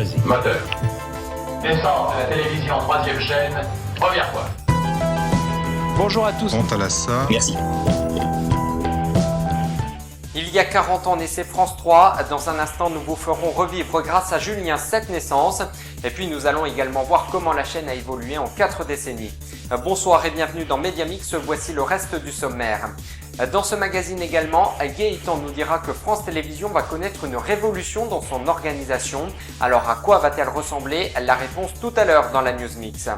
Vas-y. Moteur. Descente de la télévision 3e chaîne, première fois. Bonjour à tous. Monte à la ça. Merci. Il y a 40 ans naissait France 3. Dans un instant, nous vous ferons revivre grâce à Julien cette naissance. Et puis nous allons également voir comment la chaîne a évolué en 4 décennies. Bonsoir et bienvenue dans Mediamix, voici le reste du sommaire. Dans ce magazine également, Gaëtan nous dira que France Télévisions va connaître une révolution dans son organisation. Alors à quoi va-t-elle ressembler? La réponse tout à l'heure dans la News Mix.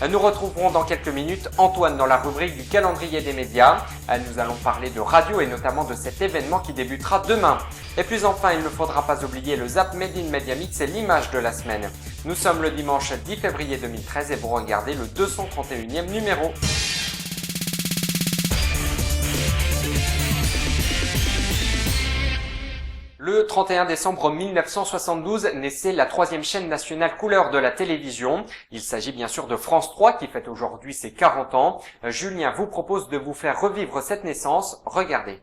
Nous retrouverons dans quelques minutes Antoine dans la rubrique du calendrier des médias. Nous allons parler de radio et notamment de cet événement qui débutera demain. Et puis enfin, il ne faudra pas oublier le Zap Made in Mediamix et l'image de la semaine. Nous sommes le dimanche 10 février 2013 et vous regardez le 231e numéro. Le 31 décembre 1972 naissait la 3e chaîne nationale couleur de la télévision. Il s'agit bien sûr de France 3 qui fête aujourd'hui ses 40 ans. Julien vous propose de vous faire revivre cette naissance. Regardez.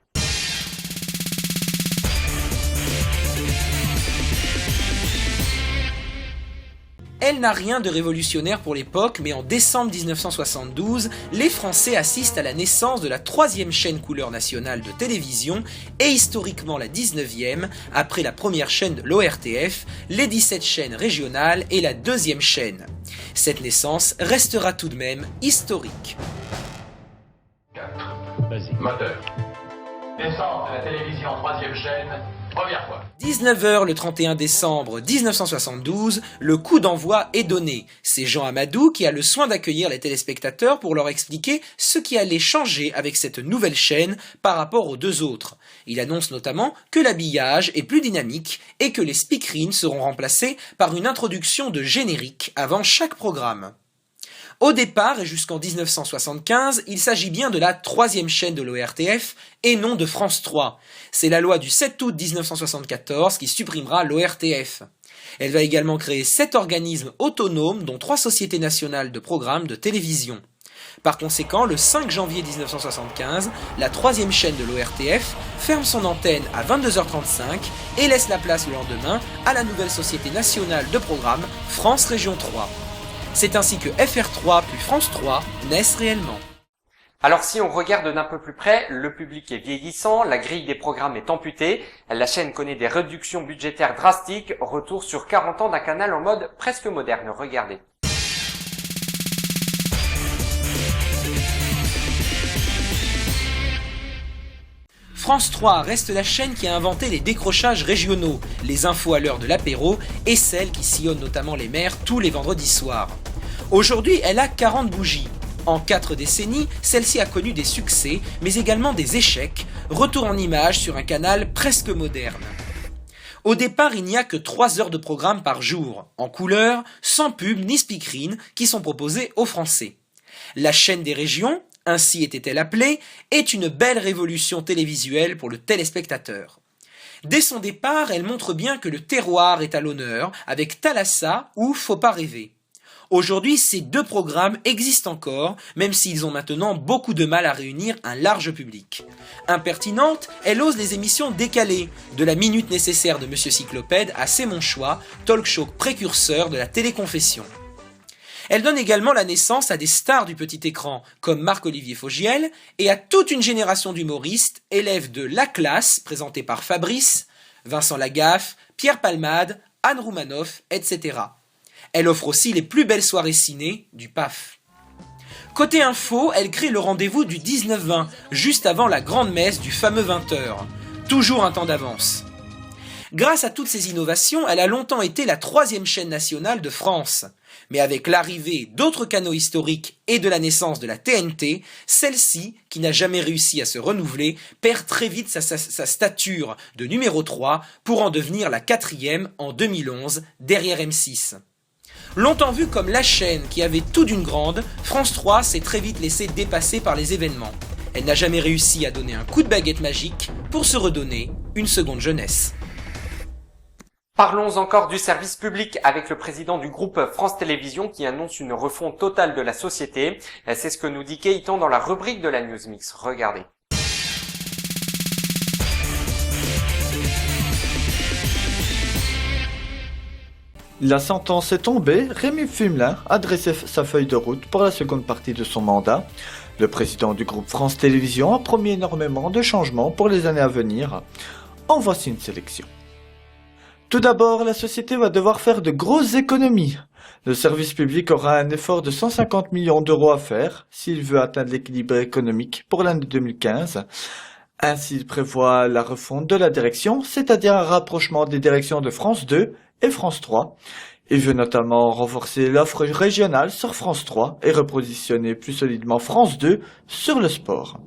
Elle n'a rien de révolutionnaire pour l'époque, mais en décembre 1972, les Français assistent à la naissance de la 3e chaîne couleur nationale de télévision et historiquement la 19e, après la première chaîne de l'ORTF, les 17 chaînes régionales et la 2e chaîne. Cette naissance restera tout de même historique. 4. Vas-y. Moteur. Descente de la télévision 3e chaîne, première fois. 19h le 31 décembre 1972, le coup d'envoi est donné. C'est Jean Amadou qui a le soin d'accueillir les téléspectateurs pour leur expliquer ce qui allait changer avec cette nouvelle chaîne par rapport aux deux autres. Il annonce notamment que l'habillage est plus dynamique et que les speakerines seront remplacés par une introduction de générique avant chaque programme. Au départ et jusqu'en 1975, il s'agit bien de la 3e chaîne de l'ORTF et non de France 3. C'est la loi du 7 août 1974 qui supprimera l'ORTF. Elle va également créer 7 organismes autonomes dont 3 sociétés nationales de programmes de télévision. Par conséquent, le 5 janvier 1975, la 3e chaîne de l'ORTF ferme son antenne à 22h35 et laisse la place le lendemain à la nouvelle société nationale de programmes France Région 3. C'est ainsi que FR3 puis France 3 naissent réellement. Alors si on regarde d'un peu plus près, le public est vieillissant, la grille des programmes est amputée, la chaîne connaît des réductions budgétaires drastiques, retour sur 40 ans d'un canal en mode presque moderne, regardez. France 3 reste la chaîne qui a inventé les décrochages régionaux, les infos à l'heure de l'apéro et celle qui sillonne notamment les mers tous les vendredis soirs. Aujourd'hui, elle a 40 bougies. En 4 décennies, celle-ci a connu des succès, mais également des échecs, retour en images sur un canal presque moderne. Au départ, il n'y a que 3 heures de programme par jour, en couleur, sans pub ni speakerine, qui sont proposées aux Français. La chaîne des régions, ainsi était-elle appelée, est une belle révolution télévisuelle pour le téléspectateur. Dès son départ, elle montre bien que le terroir est à l'honneur, avec Thalassa ou Faut pas rêver. Aujourd'hui, ces 2 programmes existent encore, même s'ils ont maintenant beaucoup de mal à réunir un large public. Impertinente, elle ose les émissions décalées, de la minute nécessaire de Monsieur Cyclopède à C'est mon choix, talk-show précurseur de la téléconfession. Elle donne également la naissance à des stars du petit écran, comme Marc-Olivier Fogiel, et à toute une génération d'humoristes, élèves de La Classe, présentés par Fabrice, Vincent Lagaffe, Pierre Palmade, Anne Roumanoff, etc. Elle offre aussi les plus belles soirées ciné du PAF. Côté info, elle crée le rendez-vous du 19-20, juste avant la grande messe du fameux 20h. Toujours un temps d'avance. Grâce à toutes ces innovations, elle a longtemps été la 3e chaîne nationale de France. Mais avec l'arrivée d'autres canaux historiques et de la naissance de la TNT, celle-ci, qui n'a jamais réussi à se renouveler, perd très vite sa stature de numéro 3 pour en devenir la 4e en 2011, derrière M6. Longtemps vue comme la chaîne qui avait tout d'une grande, France 3 s'est très vite laissée dépasser par les événements. Elle n'a jamais réussi à donner un coup de baguette magique pour se redonner une seconde jeunesse. Parlons encore du service public avec le président du groupe France Télévisions qui annonce une refonte totale de la société. C'est ce que nous dit Gaëtan dans la rubrique de la News Mix. Regardez. La sentence est tombée, Rémi Fumelin a dressé sa feuille de route pour la seconde partie de son mandat. Le président du groupe France Télévisions a promis énormément de changements pour les années à venir. En voici une sélection. Tout d'abord, la société va devoir faire de grosses économies. Le service public aura un effort de 150 millions d'euros à faire s'il veut atteindre l'équilibre économique pour l'année 2015. Ainsi, il prévoit la refonte de la direction, c'est-à-dire un rapprochement des directions de France 2 et France 3. Il veut notamment renforcer l'offre régionale sur France 3 et repositionner plus solidement France 2 sur le sport.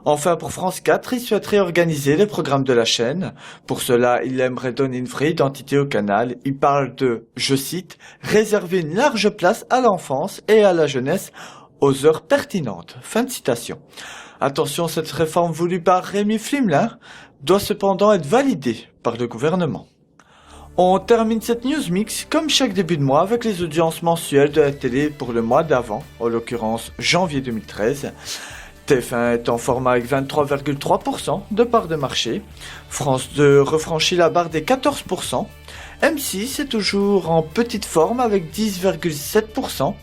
Enfin, pour France 4, il souhaite réorganiser les programmes de la chaîne. Pour cela, il aimerait donner une vraie identité au canal. Il parle de, je cite, « réserver une large place à l'enfance et à la jeunesse aux heures pertinentes ». Fin de citation. Attention, cette réforme voulue par Rémi Fumelin doit cependant être validée par le gouvernement. On termine cette news mix comme chaque début de mois avec les audiences mensuelles de la télé pour le mois d'avant, en l'occurrence janvier 2013. TF1 est en format avec 23,3% de part de marché. France 2 refranchit la barre des 14%. M6 est toujours en petite forme avec 10,7%.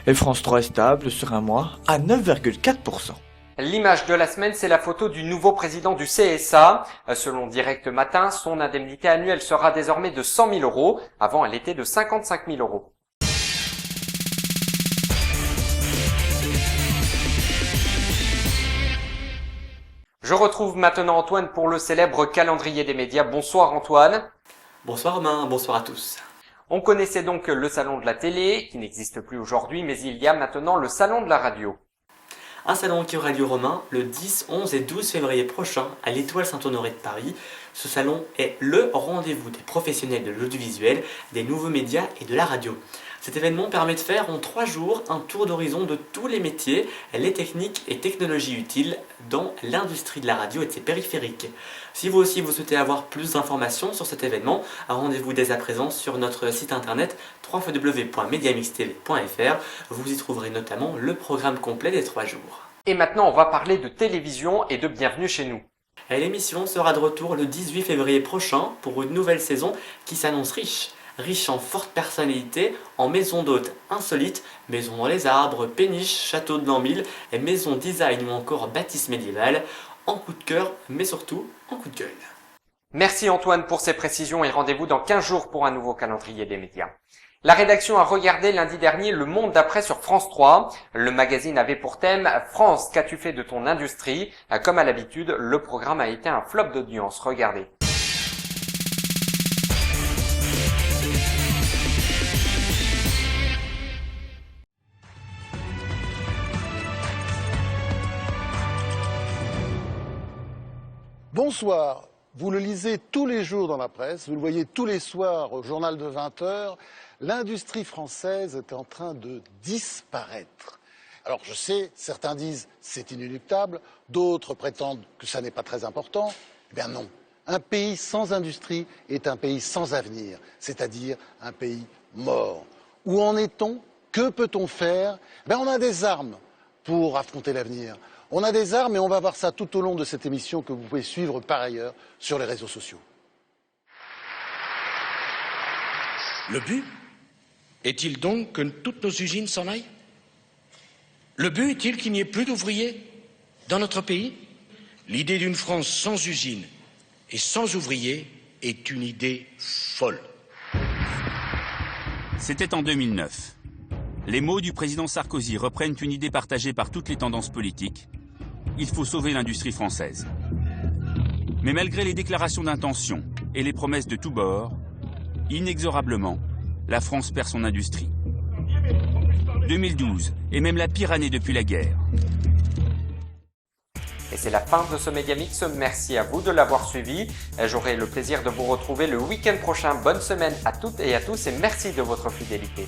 Et France 3 est stable sur un mois à 9,4%. L'image de la semaine, c'est la photo du nouveau président du CSA. Selon Direct Matin, son indemnité annuelle sera désormais de 100 000 euros. Avant, elle était de 55 000 euros. Je retrouve maintenant Antoine pour le célèbre calendrier des médias. Bonsoir Antoine. Bonsoir Romain, bonsoir à tous. On connaissait donc le salon de la télé, qui n'existe plus aujourd'hui, mais il y a maintenant le salon de la radio. Un salon qui aura lieu Romain le 10, 11 et 12 février prochain à l'Étoile Saint-Honoré de Paris. Ce salon est le rendez-vous des professionnels de l'audiovisuel, des nouveaux médias et de la radio. Cet événement permet de faire en 3 jours un tour d'horizon de tous les métiers, les techniques et technologies utiles dans l'industrie de la radio et de ses périphériques. Si vous aussi vous souhaitez avoir plus d'informations sur cet événement, rendez-vous dès à présent sur notre site internet www.mediamixtv.fr. Vous y trouverez notamment le programme complet des 3 jours. Et maintenant on va parler de télévision et de Bienvenue chez nous. L'émission sera de retour le 18 février prochain pour une nouvelle saison qui s'annonce riche en fortes personnalités, en maisons d'hôtes insolites, maisons dans les arbres, péniches, châteaux de l'an 1000, et maisons design ou encore bâtisses médiévales, en coup de cœur mais surtout en coup de gueule. Merci Antoine pour ces précisions et rendez-vous dans 15 jours pour un nouveau calendrier des médias. La rédaction a regardé lundi dernier Le Monde d'après sur France 3. Le magazine avait pour thème « France, qu'as-tu fait de ton industrie ?» Comme à l'habitude, le programme a été un flop d'audience. Regardez. Bonsoir, vous le lisez tous les jours dans la presse, vous le voyez tous les soirs au journal de 20h, l'industrie française est en train de disparaître. Alors je sais, certains disent c'est inéluctable, d'autres prétendent que ça n'est pas très important. Eh bien non, un pays sans industrie est un pays sans avenir, c'est-à-dire un pays mort. Où en est-on? Que peut-on faire? On a des armes pour affronter l'avenir. On a des armes et on va voir ça tout au long de cette émission que vous pouvez suivre par ailleurs sur les réseaux sociaux. Le but est-il donc que toutes nos usines s'en aillent? Le but est-il qu'il n'y ait plus d'ouvriers dans notre pays? L'idée d'une France sans usines et sans ouvriers est une idée folle. C'était en 2009. Les mots du président Sarkozy reprennent une idée partagée par toutes les tendances politiques. Il faut sauver l'industrie française. Mais malgré les déclarations d'intention et les promesses de tous bords, inexorablement, la France perd son industrie. 2012 est même la pire année depuis la guerre. Et c'est la fin de ce Mediamix. Merci à vous de l'avoir suivi. J'aurai le plaisir de vous retrouver le week-end prochain. Bonne semaine à toutes et à tous et merci de votre fidélité.